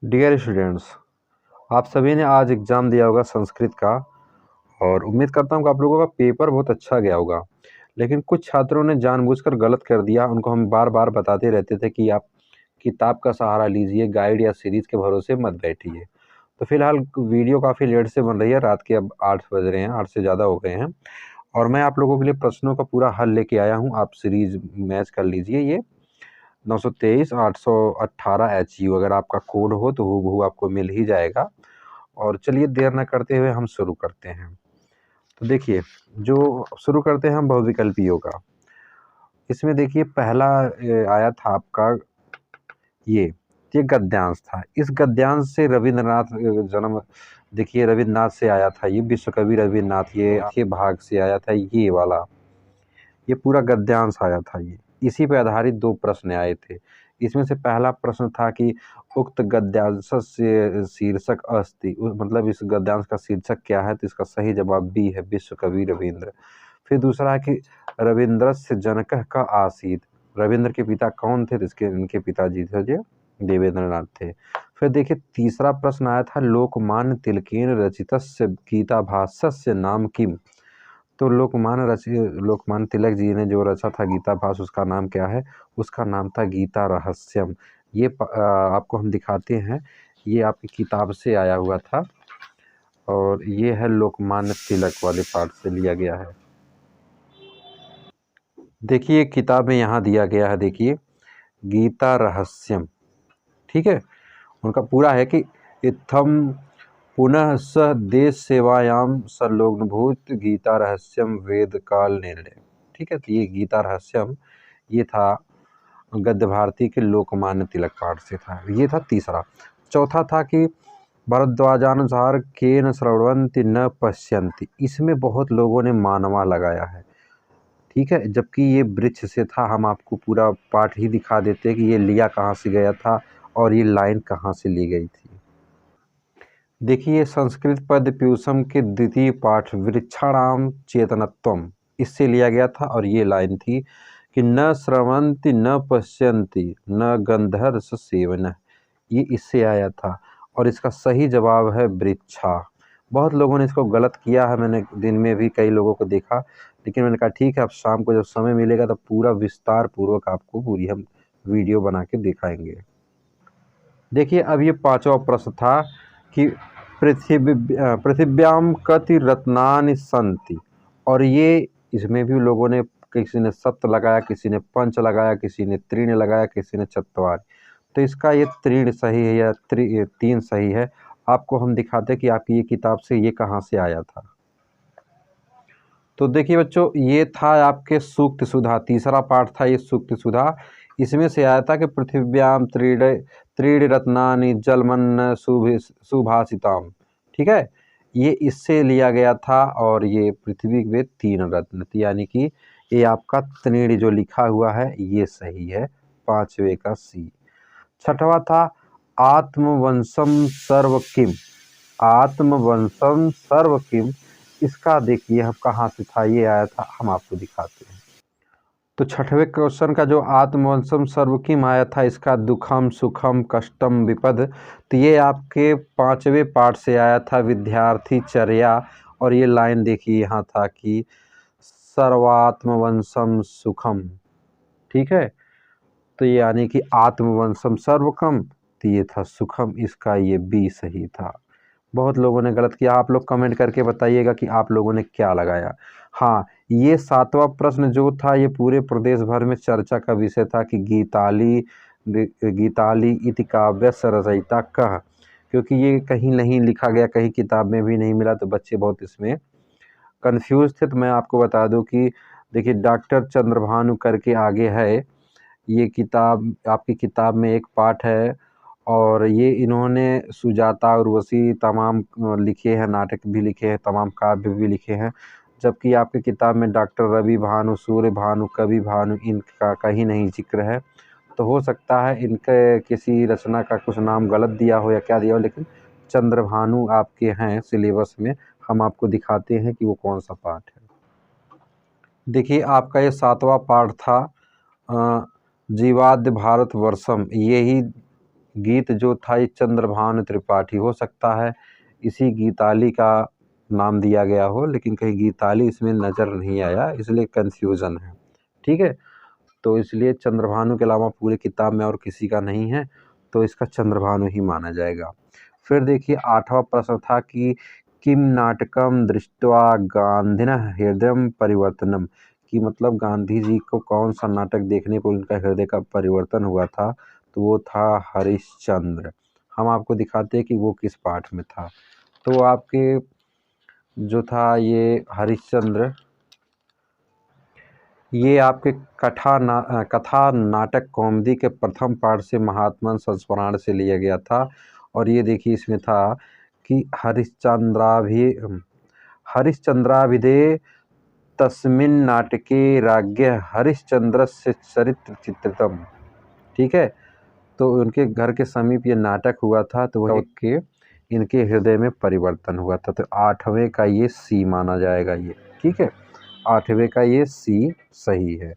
Dear students, आप सभी ने आज एग्ज़ाम दिया होगा संस्कृत का और उम्मीद करता हूँ कि आप लोगों का पेपर बहुत अच्छा गया होगा। लेकिन कुछ छात्रों ने जानबूझकर गलत कर दिया। उनको हम बार-बार बताते रहते थे कि आप किताब का सहारा लीजिए, गाइड या सीरीज़ के भरोसे मत बैठिए। तो फिलहाल वीडियो काफ़ी लेट से बन रही है, रात के अब 8 बज रहे हैं, 8 से ज़्यादा हो गए हैं और मैं आप लोगों के लिए प्रश्नों का पूरा हल लेके आया हूँ। आप सीरीज़ मैच कर लीजिए। ये 923 818 HU अगर आपका कोड हो तो हूबहू आपको मिल ही जाएगा। और चलिए देर न करते हुए हम शुरू करते हैं। तो देखिए, जो शुरू करते हैं हम बहुविकल्पी योगा। इसमें देखिए पहला आया था आपका ये गद्यांश था। इस गद्यांश से रविंद्रनाथ जन्म देखिए रविन्द्रनाथ से आया था। ये विश्वकवि रविन्द्रनाथ ये भाग से आया था ये वाला। ये पूरा गद्यांश आया था ये। इसी पे आधारित 2 प्रश्न आए थे। इसमें से पहला प्रश्न था कि उक्त गद्यांशस्य शीर्षक अस्ति मतलब इस गद्यांश का शीर्षक क्या है? तो इसका सही जवाब बी है, विश्वकवि रवींद्र। फिर दूसरा है कि रवीन्द्रस्य जनकः का आसीत्। रवींद्र के पिता कौन थे? तो इनके पिताजी थे जो देवेंद्रनाथ थे। फिर देखिए तीसरा प्रश्न आया था लोकमान्य तिलकेन रचितस्य गीताभाष्यस्य नाम किम? तो लोकमान्य तिलक जी ने जो रचा था गीताभाष्य उसका नाम क्या है? उसका नाम था गीता रहस्यम। ये आपको हम दिखाते हैं। ये आपकी किताब से आया हुआ था और ये है लोकमान्य तिलक वाले पाठ से लिया गया है। देखिए किताब में यहाँ दिया गया है, देखिए गीता रहस्यम, ठीक है। उनका पूरा है कि इत्थम पुनः स देश सेवायाम संलग्नभूत गीता रहस्यम वेद काल निर्णय, ठीक है। तो ये गीता रहस्यम ये था गद्य भारती के लोकमान्य तिलक पाठ से था। ये था तीसरा। चौथा था कि भरद्वाजानुसार केन श्रवणंति न पश्यन्ति। इसमें बहुत लोगों ने मानवा लगाया है, ठीक है, जबकि ये वृक्ष से था। हम आपको पूरा पाठ ही दिखा देते कि ये लिया कहाँ से गया था और ये लाइन कहाँ से ली गई थी। देखिए संस्कृत पद पीयूषम के द्वितीय पाठ वृक्षाणाम चेतनत्वम इससे लिया गया था और ये लाइन थी कि न श्रवंति न पश्यन्ति न गंधर्स सेवन। ये इससे आया था और इसका सही जवाब है वृक्षा। बहुत लोगों ने इसको गलत किया है, मैंने दिन में भी कई लोगों को देखा, लेकिन मैंने कहा ठीक है अब शाम को जब समय मिलेगा तो पूरा विस्तार पूर्वक आपको पूरी हम वीडियो बना के दिखाएंगे। देखिए अब ये पांचवा प्रश्न था कि पृथिव्याम कति रत्नानि सन्ति, और ये इसमें भी लोगों ने किसी ने सप्त लगाया, किसी ने पंच लगाया, किसी ने त्रीण लगाया, किसी ने चत्वार। तो इसका ये त्रीण सही है या तीन सही है। आपको हम दिखाते हैं कि आपकी ये किताब से ये कहाँ से आया था। तो देखिए बच्चों ये था आपके सूक्त सुधा, तीसरा पाठ था ये सूक्त सुधा। इसमें से आया था कि पृथिव्याम त्रीण रत्नानि जलमन्न सुभाषिताम, ठीक है। ये इससे लिया गया था और ये पृथ्वी में 3 रत्न, यानी कि ये आपका त्रीण जो लिखा हुआ है ये सही है, 5वें का सी। छठवा था आत्मवंशम सर्व किम। आत्मवंशम सर्व किम, इसका देखिए हम कहाँ से था, ये आया था, हम आपको दिखाते हैं। तो छठवें क्वेश्चन का जो आत्मवंशम सर्व किम आया था, इसका दुखम सुखम कष्टम विपद, तो ये आपके 5वें पाठ से आया था विद्यार्थी चर्या। और ये लाइन देखिए यहाँ था कि सर्वात्मवंशम सुखम, ठीक है। तो ये यानी कि आत्मवंशम सर्वकम, तो ये था सुखम, इसका ये बी सही था। बहुत लोगों ने गलत किया, आप लोग कमेंट करके बताइएगा कि आप लोगों ने क्या लगाया। हाँ, ये 7वां प्रश्न जो था ये पूरे प्रदेश भर में चर्चा का विषय था कि गीताली इति काव्यस्य रचयिता कः, क्योंकि ये कहीं नहीं लिखा गया, कहीं किताब में भी नहीं मिला, तो बच्चे बहुत इसमें कंफ्यूज थे। तो मैं आपको बता दूं कि देखिए डॉक्टर चंद्रभानु करके आगे है, ये किताब आपकी किताब में एक पाठ है और ये इन्होंने सुजाता उर्वशी तमाम लिखे हैं, नाटक भी लिखे हैं, तमाम काव्य भी लिखे हैं। जबकि आपकी किताब में डॉक्टर रवि भानु, सूर्य भानु, कवि भानु इनका कहीं नहीं जिक्र है। तो हो सकता है इनके किसी रचना का कुछ नाम गलत दिया हो या क्या दिया हो, लेकिन चंद्रभानु आपके हैं सिलेबस में। हम आपको दिखाते हैं कि वो कौन सा पाठ है। देखिए आपका ये 7वां पाठ था जीवाद्य भारत वर्षम, यही गीत जो था ये चंद्रभानु त्रिपाठी हो सकता है, इसी गीताली का नाम दिया गया हो, लेकिन कहीं गीताली इसमें नज़र नहीं आया, इसलिए कन्फ्यूज़न है। ठीक है, तो इसलिए चंद्रभानु के अलावा पूरी किताब में और किसी का नहीं है, तो इसका चंद्रभानु ही माना जाएगा। फिर देखिए 8वां प्रश्न था कि किम नाटकम दृष्ट्वा गांधिनः हृदयम परिवर्तनम, कि मतलब गांधी जी को कौन सा नाटक देखने को उनका हृदय का परिवर्तन हुआ था, तो वो था हरिश्चंद्र। हम आपको दिखाते हैं कि वो किस पाठ में था। तो आपके जो था ये हरिश्चंद्र, ये आपके कथा नाटक कौमुदी के प्रथम पाठ से महात्मन संस्मरण से लिया गया था। और ये देखिए इसमें था कि हरिश्चंद्राभिधे तस्मिन् नाटके राज्ञ हरिश्चंद्रस्य चरित्र चित्रितम। ठीक है, तो उनके घर के समीप ये नाटक हुआ था, तो वह के इनके हृदय में परिवर्तन हुआ था। तो 8वें का ये सी माना जाएगा ये। ठीक है, 8वें का ये सी सही है।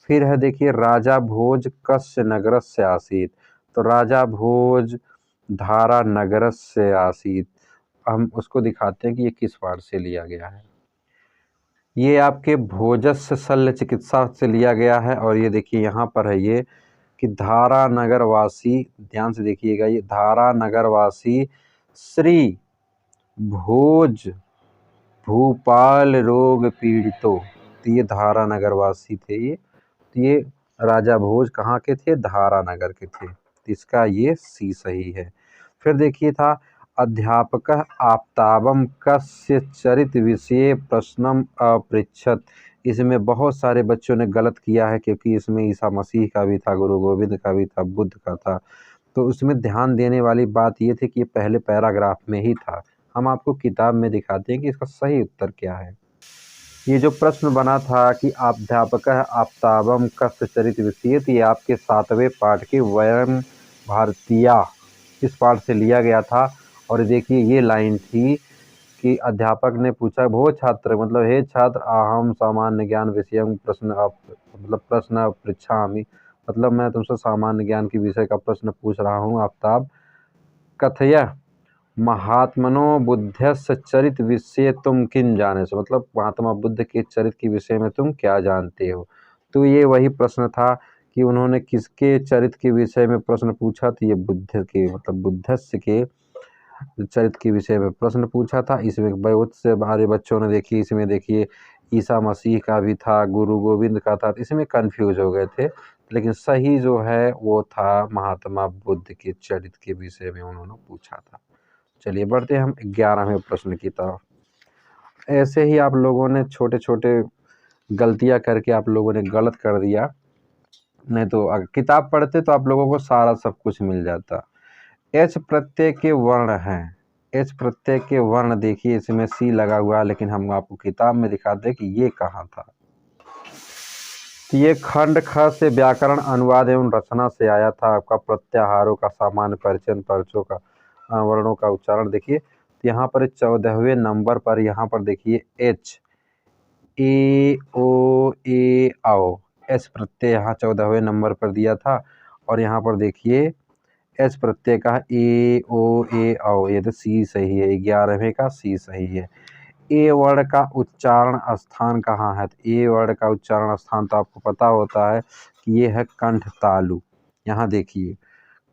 फिर है देखिए राजा भोज कस्य नगरस्य आसीत्, तो राजा भोज धारा नगरस्य आसीत्, हम उसको दिखाते हैं कि ये किस पाठ से लिया गया है। ये आपके भोजस्य शल्य चिकित्सा से लिया गया है। और ये देखिए यहाँ पर है ये कि धारा नगरवासी, ध्यान से देखिएगा, ये धारा नगरवासी श्री भोज भूपाल रोग पीड़ितों, तो ये धारा नगरवासी थे ये। तो ये राजा भोज कहाँ के थे? धारा नगर के थे। तो इसका ये सी सही है। फिर देखिए था अध्यापक आप्ताबम कस्य चरित विषय प्रश्नम अपृच्छत, इसमें बहुत सारे बच्चों ने गलत किया है, क्योंकि इसमें ईसा मसीह का भी था, गुरु गोविंद का भी था, बुद्ध का था। तो उसमें ध्यान देने वाली बात ये थी कि ये पहले पैराग्राफ में ही था। हम आपको किताब में दिखाते हैं कि इसका सही उत्तर क्या है। ये जो प्रश्न बना था कि अध्यापक आप्ताबम कस्य चरित विषयत, ये आपके 7वें पाठ के वयम भारतीया इस पाठ से लिया गया था। और देखिए ये लाइन थी कि अध्यापक ने पूछा, भो छात्र, मतलब हे छात्र, अहम सामान्य ज्ञान विषयम प्रश्न पृच्छामि, मतलब मैं तुमसे सामान्य ज्ञान के विषय का प्रश्न पूछ रहा हूँ आफ्ताब। कथय महात्मनो बुद्धस्य चरित विषय तुम किन जाने से, मतलब महात्मा बुद्ध के चरित्र के विषय में तुम क्या जानते हो। तो ये वही प्रश्न था कि उन्होंने किसके चरित्र के विषय में प्रश्न पूछा, तो ये बुद्ध के, मतलब बुद्धस्य के चरित्र के विषय में प्रश्न पूछा था। इसमें बहुत से बारे बच्चों ने देखिए, इसमें देखिए ईसा मसीह का भी था, गुरु गोविंद का था, इसमें कंफ्यूज हो गए थे। लेकिन सही जो है वो था महात्मा बुद्ध के चरित्र के विषय में उन्होंने पूछा था। चलिए बढ़ते हैं हम 11वें प्रश्न की तरफ। ऐसे ही आप लोगों ने छोटे छोटे गलतियां करके आप लोगों ने गलत कर दिया, नहीं तो अगर किताब पढ़ते तो आप लोगों को सारा सब कुछ मिल जाता। एच प्रत्यय के वर्ण हैं, एच प्रत्यय के वर्ण देखिए इसमें सी लगा हुआ है, लेकिन हम आपको किताब में दिखाते हैं कि ये कहाँ था। तो ये खंड ख से व्याकरण अनुवाद एवं रचना से आया था। आपका प्रत्याहारों का सामान्य परिचय, पर्चों का वर्णों का उच्चारण देखिए। तो यहाँ पर 14वें नंबर पर यहाँ पर देखिए एच ए ओ ए आओ, एच प्रत्यय यहाँ 14वें नंबर पर दिया था। और यहाँ पर देखिए एच प्रत्यय का ए ओ ए आओ, ये तो सी सही है, 11वें का सी सही है। ए वर्ण का उच्चारण स्थान कहाँ है? तो ए वर्ण का उच्चारण स्थान तो आपको पता होता है कि ये है कंठ तालु। यहाँ देखिए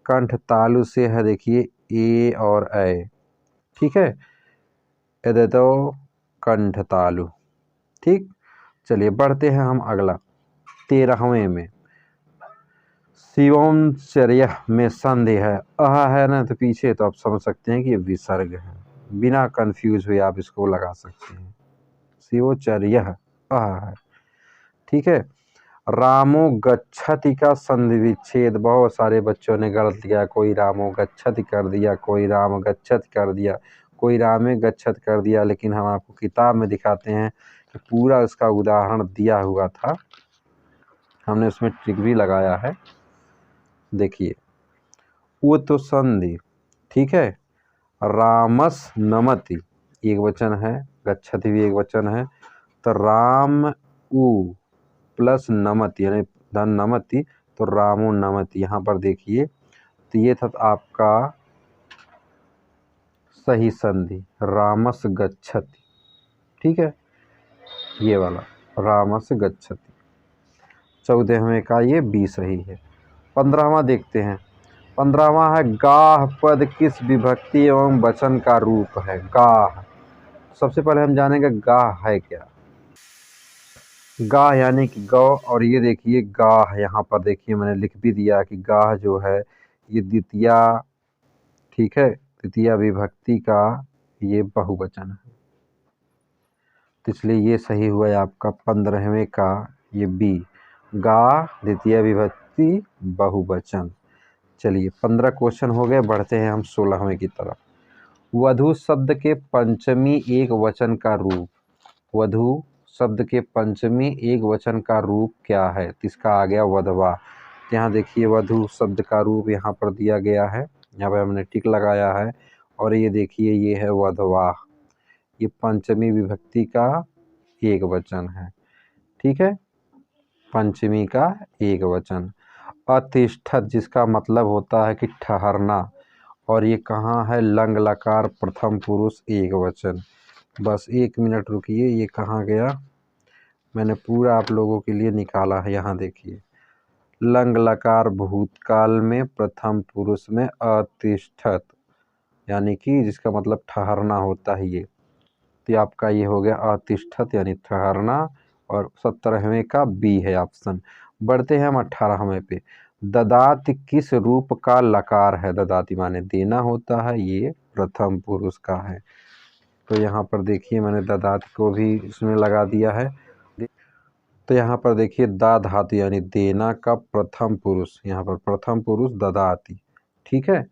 कंठ तालु से है, देखिए ए और ए, ठीक है, ये तो कंठ तालु। ठीक, चलिए बढ़ते हैं हम अगला 13वें में। शिवम चर्या में संदेह है, है ना, तो पीछे तो आप समझ सकते हैं कि ये विसर्ग है, बिना कंफ्यूज हुए आप इसको लगा सकते हैं। शिवोचर्य है, ठीक है। रामो गच्छति का संधि विच्छेद, बहुत सारे बच्चों ने गलत किया, कोई रामो गच्छति कर दिया, कोई राम गच्छत कर दिया, कोई रामे गच्छत कर दिया। लेकिन हम आपको किताब में दिखाते हैं कि पूरा इसका उदाहरण दिया हुआ था, हमने उसमें ट्रिक भी लगाया है। देखिए वो तो संधि, ठीक है, रामस नमति एक वचन है, गच्छति भी एक वचन है, तो राम उ प्लस नमति यानी धन नमति, तो रामो नमति। यहाँ पर देखिए तो ये था आपका सही संधि, रामस गच्छति। ठीक है, ये वाला रामस गच्छति। 14वें का ये बी सही है। 15वां देखते हैं। 15वां है गाह पद किस विभक्ति एवं वचन का रूप है। गाह, सबसे पहले हम जानेंगे गाह है क्या। गाह यानी कि गौ, और ये देखिए गाह, यहाँ पर देखिए मैंने लिख भी दिया कि गाह जो है ये द्वितीया, ठीक है, द्वितीया विभक्ति का ये बहुवचन है, तो इसलिए ये सही हुआ है आपका 15वें का ये बी, गा द्वितीय विभक्ति बहुवचन। चलिए 15 क्वेश्चन हो गए, बढ़ते हैं हम 16वें की तरफ। वधु शब्द के पंचमी एक वचन का रूप। वधु शब्द के पंचमी एक वचन का रूप क्या है। इसका आ गया वधवा। यहाँ देखिए वधु शब्द का रूप यहाँ पर दिया गया है, यहाँ पर हमने टिक लगाया है, और ये देखिए ये है वधवा, ये पंचमी विभक्ति का एक वचन है। ठीक है, पंचमी का एक वचन। अतिष्ठत जिसका मतलब होता है कि ठहरना, और ये कहाँ है, लंग लकार प्रथम पुरुष एक वचन। बस 1 मिनट रुकिए, ये कहाँ गया, मैंने पूरा आप लोगों के लिए निकाला है। यहाँ देखिए लंग लकार भूतकाल में प्रथम पुरुष में अतिष्ठत, यानी कि जिसका मतलब ठहरना होता है ये, तो आपका ये हो गया अतिष्ठत यानी ठहरना, और 17वें का बी है ऑप्शन। बढ़ते हैं हम 18वें पे। ददाति किस रूप का लकार है। ददाति माने देना होता है, ये प्रथम पुरुष का है, तो यहाँ पर देखिए मैंने ददाति को भी इसमें लगा दिया है। तो यहाँ पर देखिए दा धातु यानी देना का प्रथम पुरुष, यहाँ पर प्रथम पुरुष ददाति। ठीक है,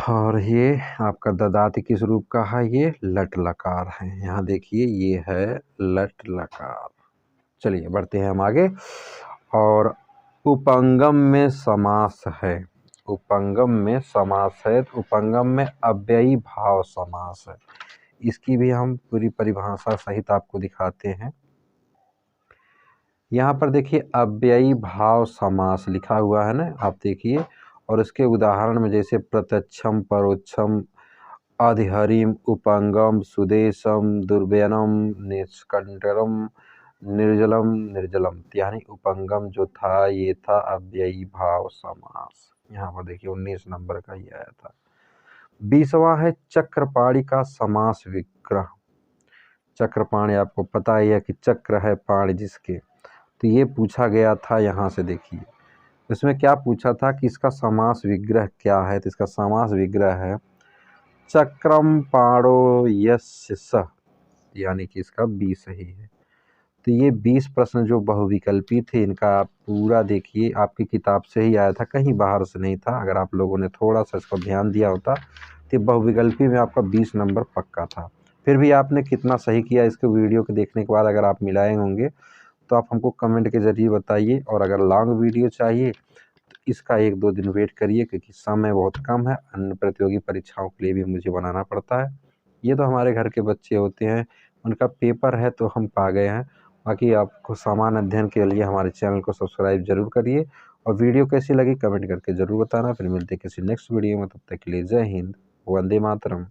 और ये आपका ददाति किस रूप का है, ये लट लकार है। यहाँ देखिए ये है लट लकार। चलिए बढ़ते हैं हम आगे। और उपंगम में समास है। उपंगम में समास है, तो उपंगम में अव्ययी भाव समास है। इसकी भी हम पूरी परिभाषा सहित आपको दिखाते हैं। यहाँ पर देखिए अव्ययी भाव समास लिखा हुआ है ना, आप देखिए, और इसके उदाहरण में जैसे प्रत्यक्षम, परोक्षम, अधिहरिम, उपंगम, सुदेशम, दुर्व्ययनम, निष्कंटरम, निर्जलम, निर्जलम, यानी उपंगम जो था ये था अव्ययी भाव समास। यहाँ पर देखिए 19 नंबर का ये आया था। 20वां है चक्रपाणी का समास विग्रह। चक्रपाणी आपको पता ही है कि चक्र है पाणी जिसके, तो ये पूछा गया था। यहाँ से देखिए इसमें क्या पूछा था कि इसका समास विग्रह क्या है, तो इसका समास विग्रह है चक्रम पाणो यस्य सः, यानी कि इसका बी सही है। तो ये 20 प्रश्न जो बहुविकल्पी थे इनका पूरा देखिए आपकी किताब से ही आया था, कहीं बाहर से नहीं था। अगर आप लोगों ने थोड़ा सा इसको ध्यान दिया होता तो बहुविकल्पी में आपका 20 नंबर पक्का था। फिर भी आपने कितना सही किया इसके वीडियो को देखने के बाद अगर आप मिलाए होंगे तो आप हमको कमेंट के ज़रिए बताइए। और अगर लॉन्ग वीडियो चाहिए तो इसका 1-2 दिन वेट करिए, क्योंकि समय बहुत कम है, अन्य प्रतियोगी परीक्षाओं के लिए भी मुझे बनाना पड़ता है। ये तो हमारे घर के बच्चे होते हैं, उनका पेपर है तो हम पा गए हैं। बाकी आपको सामान्य अध्ययन के लिए हमारे चैनल को सब्सक्राइब जरूर करिए, और वीडियो कैसी लगी कमेंट करके ज़रूर बताना। फिर मिलते किसी नेक्स्ट वीडियो में, तब तक के लिए जय हिंद, वंदे मातरम।